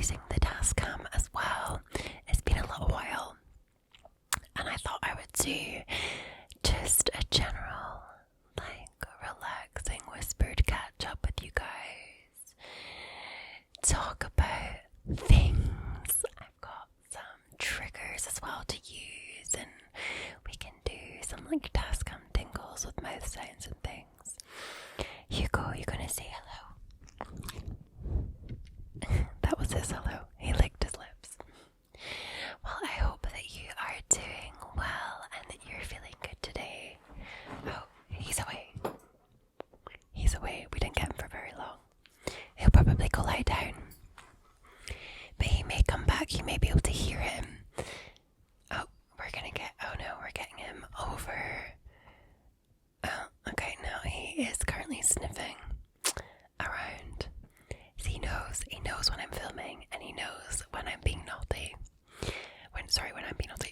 using the Tascam as well. It's been a little while, and I thought I would do just a general, relaxing, whispered catch up with you guys. Talk about things. I've got some triggers as well to use, and we can do some Tascam tingles with mouth sounds and things. Hugo, you're gonna say hello. That was his hello. He licked his lips. Well, I hope that you are doing well and that you're feeling good today. Oh, he's away. He's away. We didn't get him for very long. He'll probably go lie down. But he may come back. You may be able to hear him. Oh, we're getting him over. Oh, okay, now he is currently sniffing around. So he knows when I'm filming, and he knows when I'm being naughty.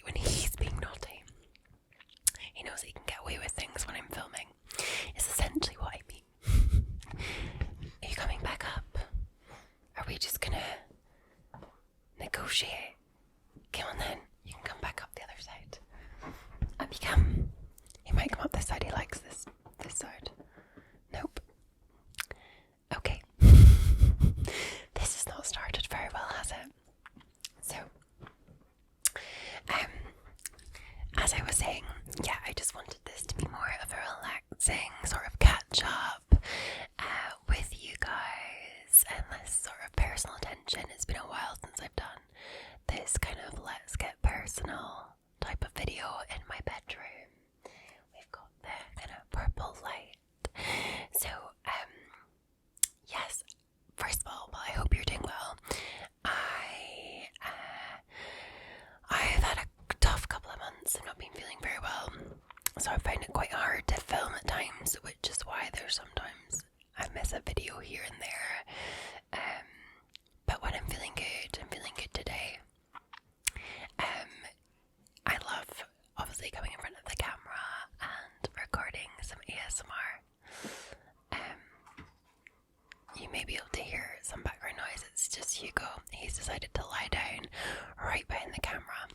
When he's being naughty. He knows he can get away with things when I'm filming. It's essentially what I mean. Are you coming back up? Are we just gonna negotiate? Come on then, you can come back up the other side. Up you come. He might come up this side, he likes this side. Nope. Okay. This has not started very well, has it? So, as I was saying, yeah, I just wanted this to be more of a relaxing sort of catch up with you guys, and less sort of personal attention. It's been a while since I've done this kind of let's get personal type of video in my bedroom. We've got the kind of purple light. So, yes, first of all, I hope you're doing well. I've had a tough couple of months. I've not been feeling very well, so I find it quite hard to film at times, which is why there's sometimes I miss a video here and there. But when I'm feeling good today. I love obviously coming in front of the camera and recording some ASMR. You may be able to hear some background noise. It's just Hugo. He's decided to lie down right behind the camera,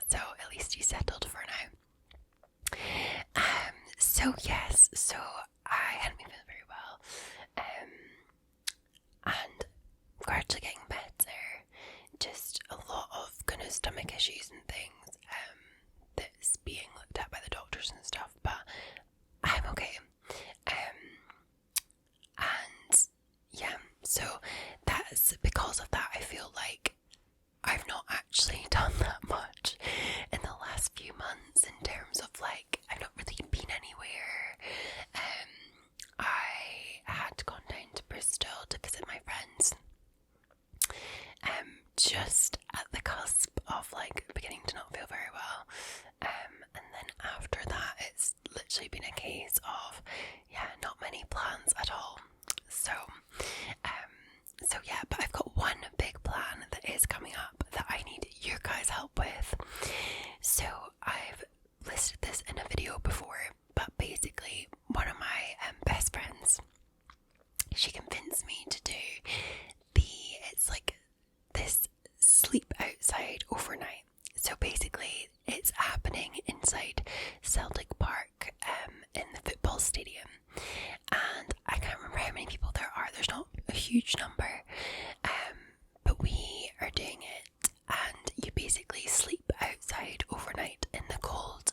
so at least he's settled for now. So I hadn't been feeling very well, and gradually getting better. Just a lot of kind of stomach issues and things that's being looked at by the doctors and stuff, but I'm okay. And yeah, so that's because of that. I feel like I've not actually done that much in the last few months in terms of I've not really been anywhere. I had gone down to Bristol to visit my friends. Just at the cusp of beginning to not feel very well, and then after that it's literally been a case of not many plans at all. So yeah, but I've got one big plan that is coming up that I need your guys' help with. So I've listed this in a video before, but basically one of my best friends, she convinced me to do this sleep outside overnight. So basically it's happening inside Celtic Park in the football stadium, and I can't remember how many people there are. There's not a huge number, but we are doing it, and you basically sleep outside overnight in the cold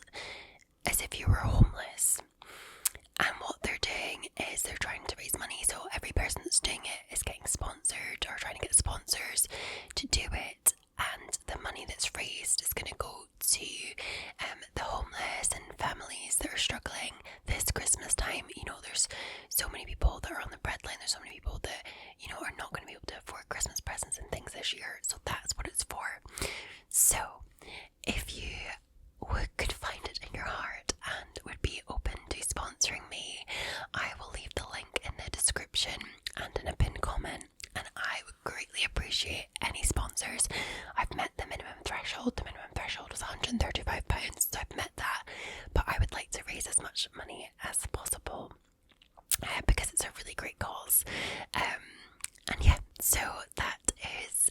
as if you were homeless. And what they're doing is they're trying to raise money, so every person that's doing it is getting sponsored or trying to get sponsors to do it, and the money that's raised is going to go to the homeless and families that are struggling this Christmas time. There's so many people that are on the breadline. There's so many people that are not going to be able to afford Christmas presents and things this year, so that's what it's for. So if you could find it in your heart and would be open to sponsoring me, I will leave the link in the description and in a pinned comment, and I would greatly appreciate any sponsors. I've met the minimum threshold. The minimum threshold was £135, so I've met that, but I would like to raise as much money as possible because it's a really great cause. And yeah, so that is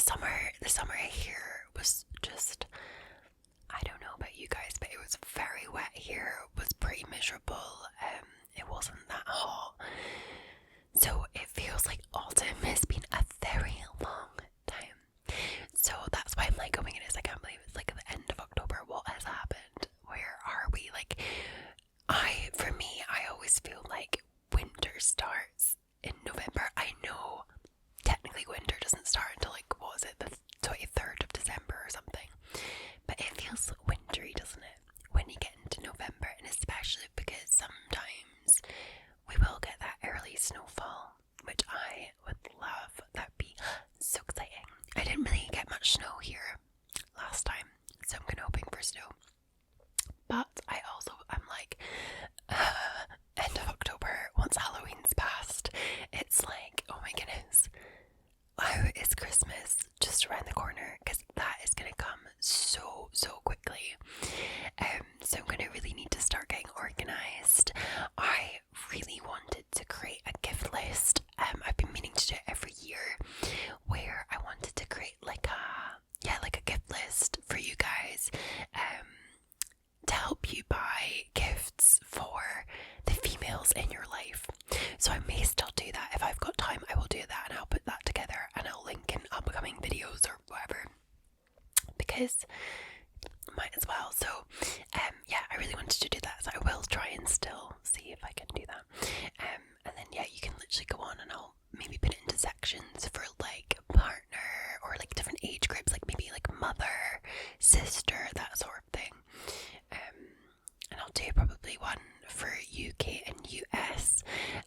summer here was just, I don't know about you guys, but it was very wet here. It was pretty miserable. It wasn't that hot. So it feels like autumn has been a very long time. So that's why I'm like, oh my goodness, I can't believe it's like the end of October. What has happened? Where are we? Like, for me, I always feel like winter starts in November. I know technically winter doesn't start until like, what was it, the 23rd of December or something. But it feels wintry, doesn't it, when you get into November, and especially because sometimes we will get that early snowfall, which I would love. That'd be so exciting. I didn't really get much snow here last time, so I'm kind of hoping for snow. But I'm like, end of October, once Halloween's passed, it's like, oh my goodness, how is Christmas just around the corner? Because that is going to come so quickly. So I'm going to really need to start getting organised. I really wanted to create a gift list. I've been meaning to do it every year, where I wanted to create like a gift list for you guys, to help you buy gifts for the females in your life. So I may still do that. If I've got time, I will do that, and I'll put that together and I'll link in upcoming videos or whatever, because might as well. So I really wanted to do that, so I will try and still see if I can do that. And then you can literally go on and I'll maybe put it into sections for like partner or like different age groups, like maybe like mother, sister, that sort of thing. And I'll do probably one for UK and US,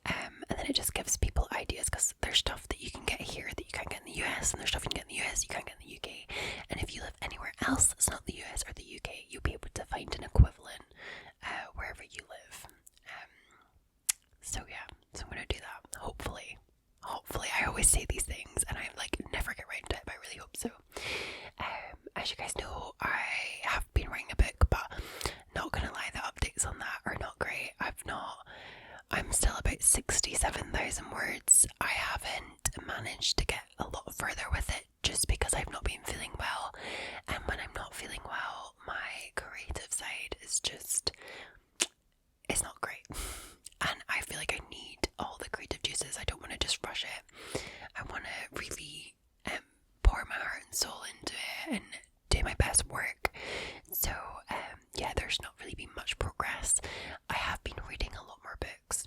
and then it just gives people ideas, because there's stuff that you can get here that you can't get in the US, and there's stuff you can get in the US you can't get in the UK, and if you live anywhere else that's not the US or the UK, you'll be able to find an equivalent wherever you live. So I'm gonna do that. Hopefully, I always say these things and I like never get around to it, but I really hope so. As you guys know, I have been writing a book, but not gonna lie, the updates on that are not great. I'm still about 67,000 words. I haven't managed to get a lot further with it, just because I've not been feeling well, and when I'm not feeling well, my creative side is just, it's not great, and I feel like I need all the creative juices. I don't want to just rush it. I want to really pour my heart and soul into it and do my best work. So there's not really been much progress. I have been reading a lot more books,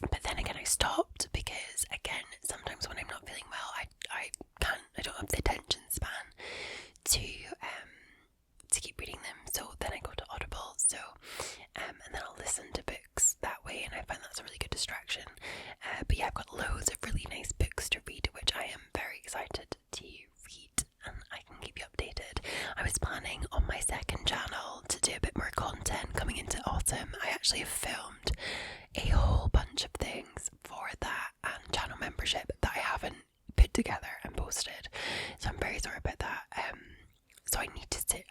but then again I stopped, because again, sometimes when I'm not feeling well, I don't have the attention span to keep reading them, so then I go to Audible, and then I'll listen to books that way, and I find that's a really good distraction. But I've got loads of really nice books to read, which I am very excited to read, and I can keep you updated. I was planning on my second channel to do a bit more content coming into autumn. I actually have filmed a whole bunch of things for that and channel membership that I haven't put together and posted, so I'm very sorry about that. So I need to sit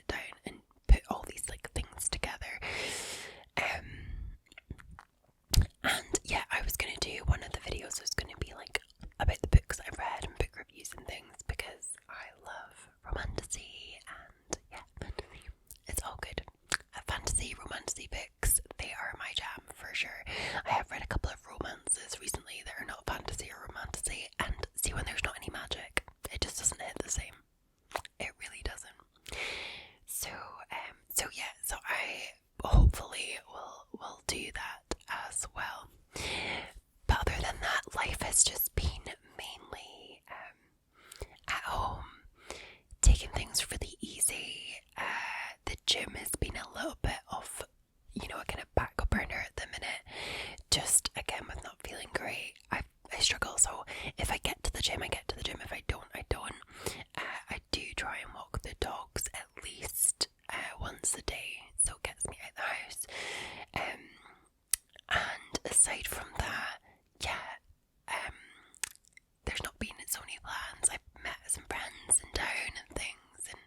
down and put all these like things together. And I was going to do one of the videos was going to be like about the books I've read and book reviews and things, because I love romantasy, and fantasy. It's all good. Fantasy, romantasy books, they are my jam for sure. I have read a couple of romances recently that are not fantasy or romantasy, and see, when there's not any magic, it just doesn't hit the same. It really doesn't. So I hopefully will do that as well. But other than that, life has just been mainly at home, taking things really easy. The gym has been a little bit of, a kind of back burner at the minute, just again with not feeling great. I struggle, so if I get to the gym, I get to the gym. If I don't, I don't. I do try and walk the dogs at least once a day, so it gets me out the house. And aside from that, there's not been so many plans. I've met some friends in town and things, and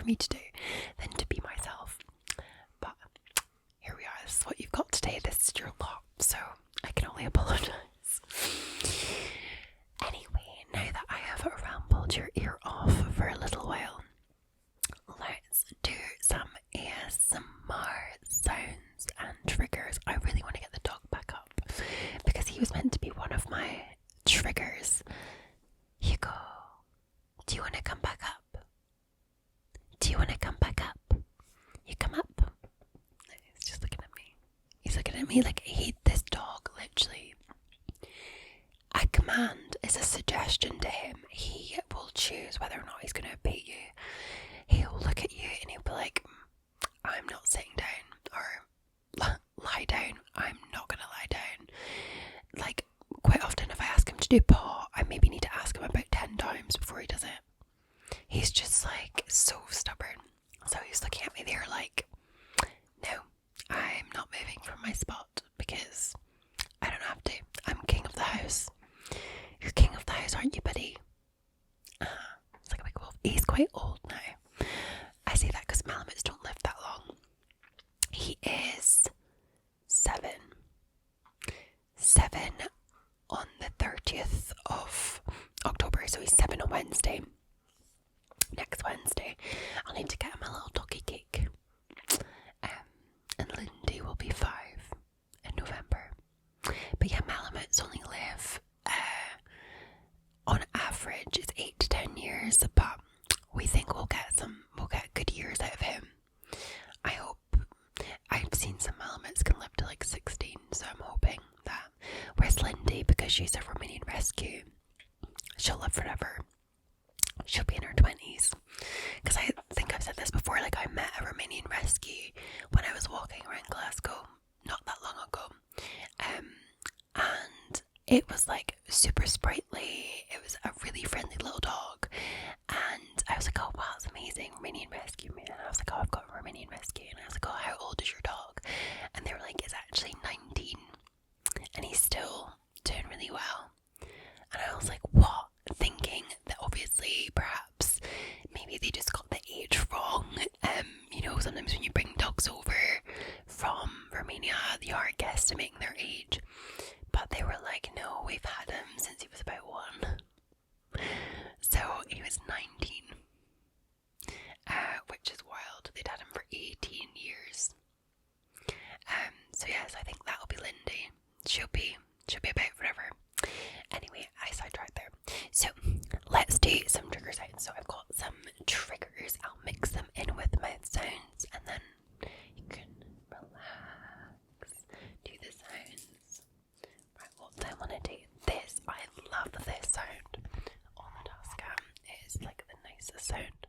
me to do than to be myself. But here we are. This is what you've got today. This is your lot. So I can only apologise. Anyway, now that I have rambled your ear off for a little while, let's do some ASMR sounds and triggers. I really want to get the dog back up because he was meant to be one of my triggers. Hugo, do you want to come back up? Do you want to come back up? You come up? He's just looking at me. He's looking at me like I hate this dog, literally. A command is a suggestion to him. He will choose whether or not he's going to obey you. He'll look at you and he'll be like, I'm not sitting down, or lie down, I'm not going to lie down. Like, quite often if I ask him to do paw, I maybe need to ask him about 10 times before he does it. He's just like so stubborn. So he's looking at me there like, no, I'm not moving from my spot because I don't have to. I'm king of the house. You're king of the house, aren't you, buddy? It's like a big wolf. He's quite old now. I say that because Malamutes don't live that long. He is 7 on the 30th of October, so he's 7 on Wednesday. Next Wednesday, I'll need to get him a little doggy cake. And Lindy will be 5 in November. But yeah, Malamutes only live, on average, it's 8 to 10 years, but we think we'll get good years out of him. I hope. I've seen some Malamutes can live to like 16, so I'm hoping that. Whereas Lindy, because she's a Romanian rescue, she'll live forever. She'll be in her 20s. Because I think I've said this before, like I met a Romanian rescue when I was walking around Glasgow not that long ago. And it was like super sprightly. It was a really friendly little dog. And I was like, oh wow, it's amazing, Romanian rescue, man. And I was like, oh, I've got a Romanian rescue. And I was like, oh, how old is your dog? And they were like, it's actually 19. And he's still doing really well. And I was like, what? Thinking that obviously perhaps maybe they just got the age wrong. You know, sometimes when you bring dogs over from Romania, they are guesstimating their age. But they were like, no, we've had him since he was about 1. So he was 19, which is wild. They'd had him for 18 years. So yes, I think that'll be Lindy. She'll be about forever. Anyway, I sidetracked there. So let's do some trigger sounds. So I've got some triggers. I'll mix them in with mouth sounds, and then you can relax, do the sounds. Right, what do I want to do? This, I love this sound on the Tascam. It is like the nicest sound.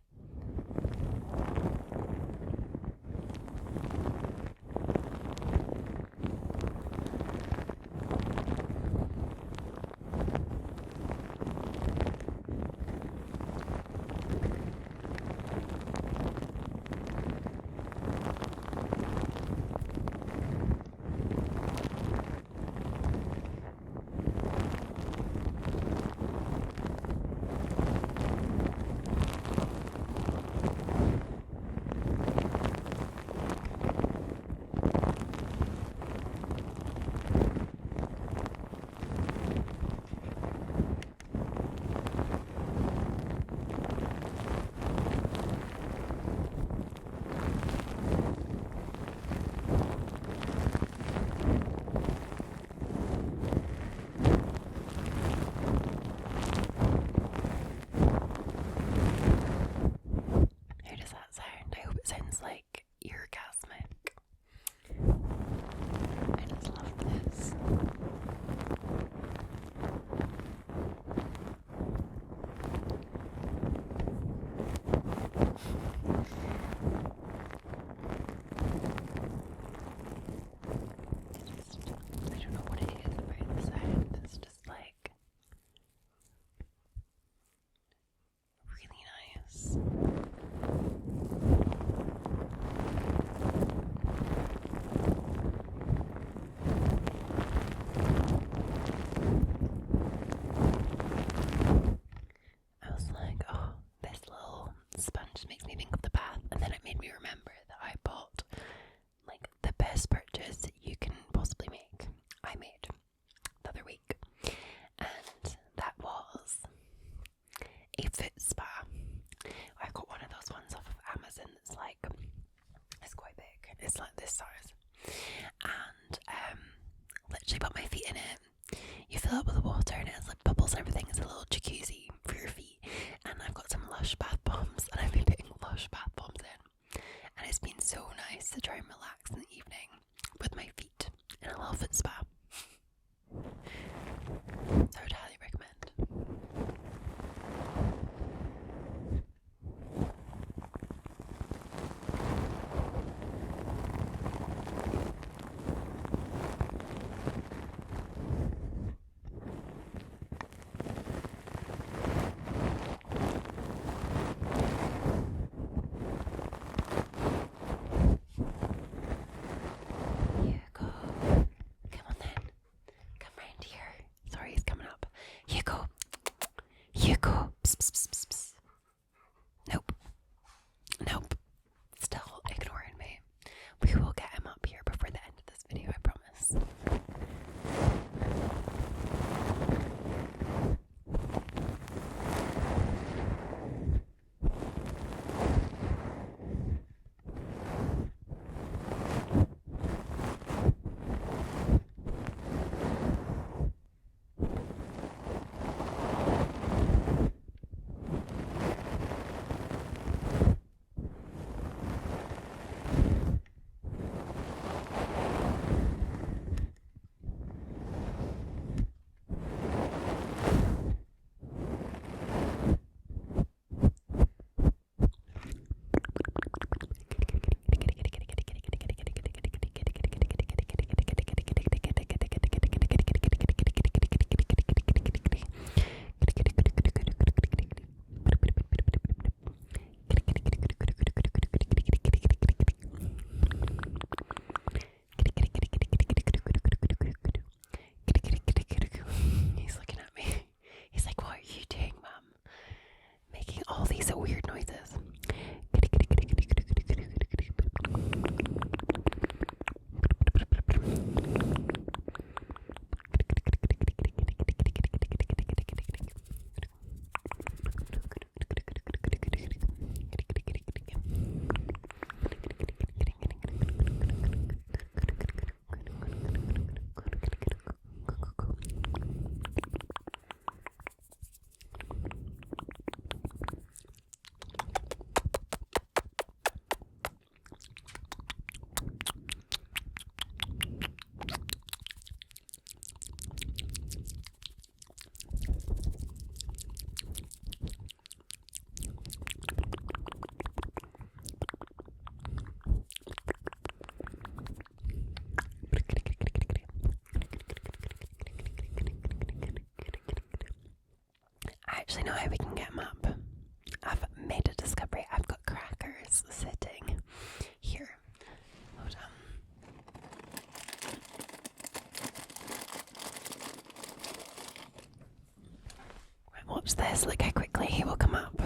watch this. Look how quickly he will come up.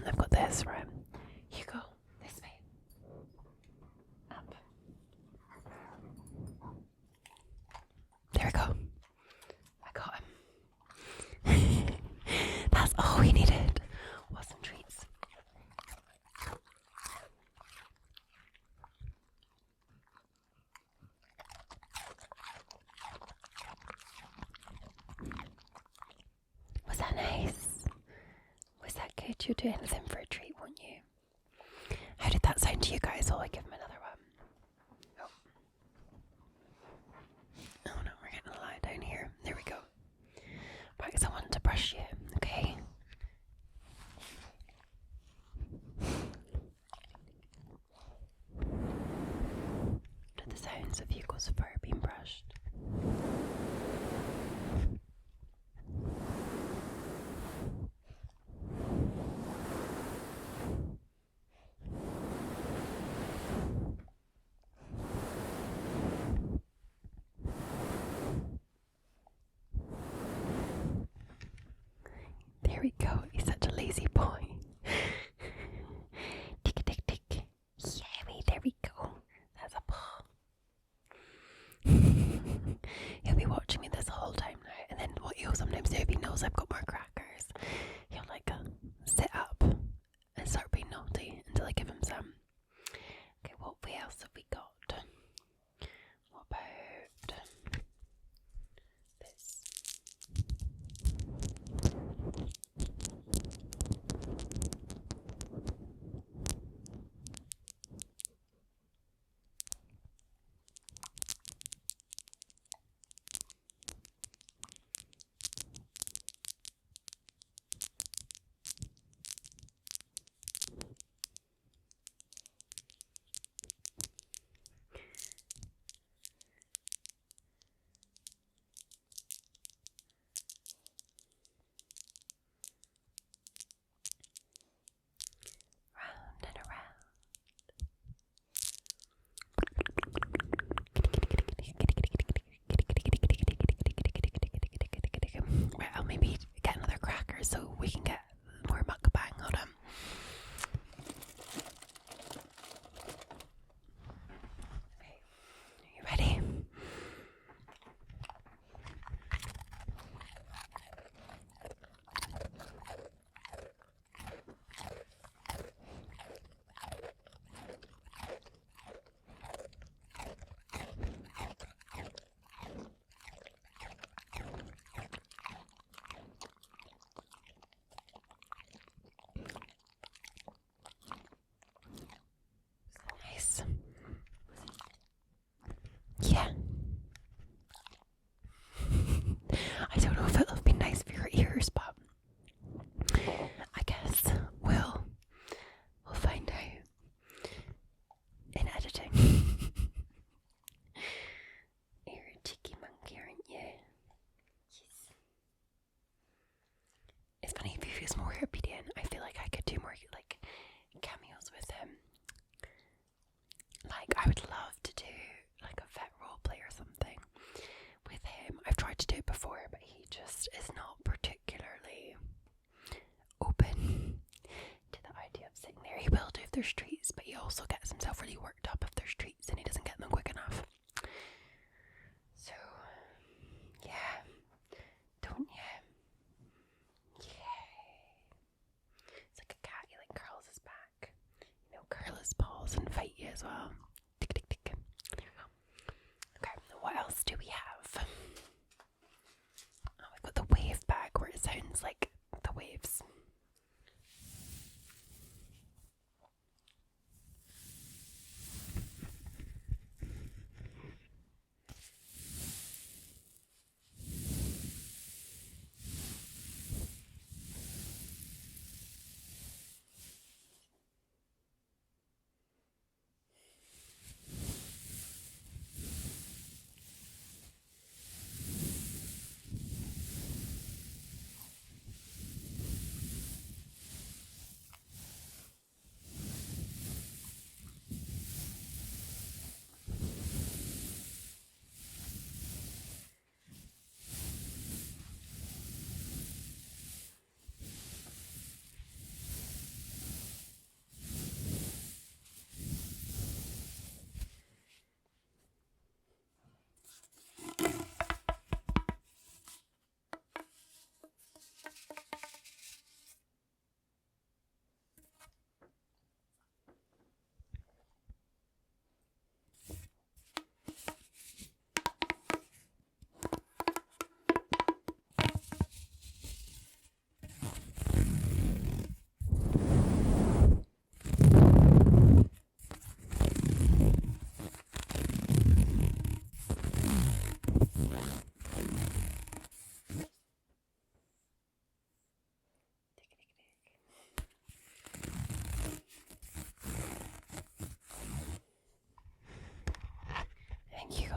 I've got this, right? Hugo, this way. Up. There we go. I got him. That's all we needed. Was some treats. Was that nice? Was that good? You'll do anything for a treat, won't you? How did that sound to you guys? I'll give him another one. Oh no, we're getting a lie down here. There we go. Right, because I want to brush you, okay? To the sounds of Hugo's fur being brushed. There we go. He's such a lazy boy. Tick, tick, tick. Yeah, there we go. That's a paw. He'll be watching me this whole time now. And then what he'll sometimes do if he knows I've got more crackers, he'll like sit up and start being naughty until I give him some. Okay, what else have we got? What about this? Round and around. Right, I'll maybe get another cracker so we can get more mukbang. Hold on. Okay, are you ready? Nice. Yeah. I don't know if it'll be nice for your ears, but I guess we'll find out in editing. You're a cheeky monkey, aren't you? Yes. It's funny, if he feels more obedient, I feel like I could do more like cameos with him. Like, I would love to do like a vet role play or something with him. I've tried to do it before, but he just is not particularly open to the idea of sitting there. He will do if there's treats, but he also gets himself really worked up if there's treats and he doesn't get them quick enough. So, yeah, don't you? Yeah. It's like a cat, he like curls his back. You know, curl his paws and fight you as well. Tick, tick, tick. There we go. Okay, what else do we have? Oh, we've got the wave bag where it sounds like the waves.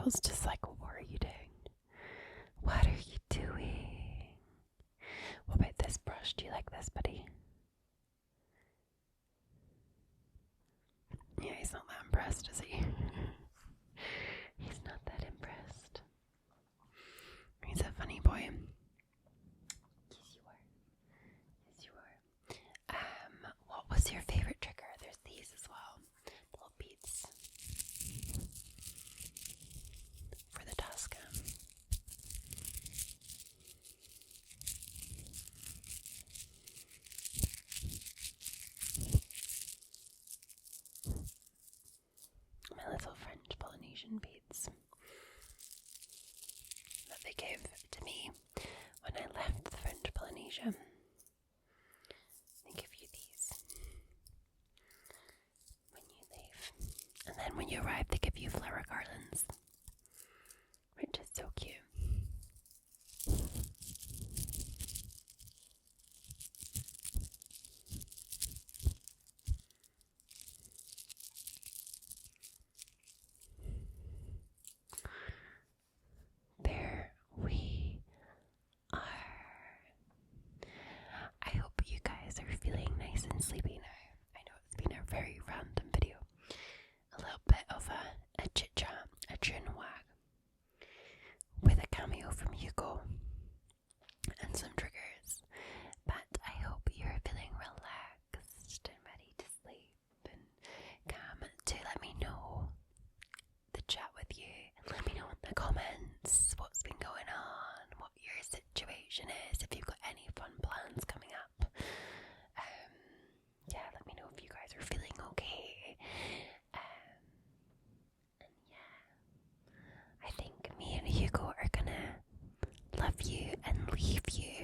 Hugo's just like, what are you doing? What are you doing? What about this brush? Do you like this, buddy? Yeah, he's not that impressed, is he? He's not that impressed. He's a funny boy. Yes, you are. Yes, you are. What was your favorite trigger? There's these as well. Little beads for the Tascam. My little French Polynesian beads that they gave to me when I left the French Polynesia. They give you these when you leave. And then when you arrive, they give you flower garlands, which is so cute. There we are. I hope you guys are feeling nice and sleepy now. I know it's been a very random video. A little bit of a chit chat, a chin wag, with a cameo from Hugo and some triggers. But I hope you're feeling relaxed and ready to sleep and come to let me know the chat with you. Let me know in the comments what's been going on, what your situation is, if you've got any fun plans coming up. Yeah, let me know if you guys are feeling okay. And yeah, I think me and Hugo are gonna love you and leave you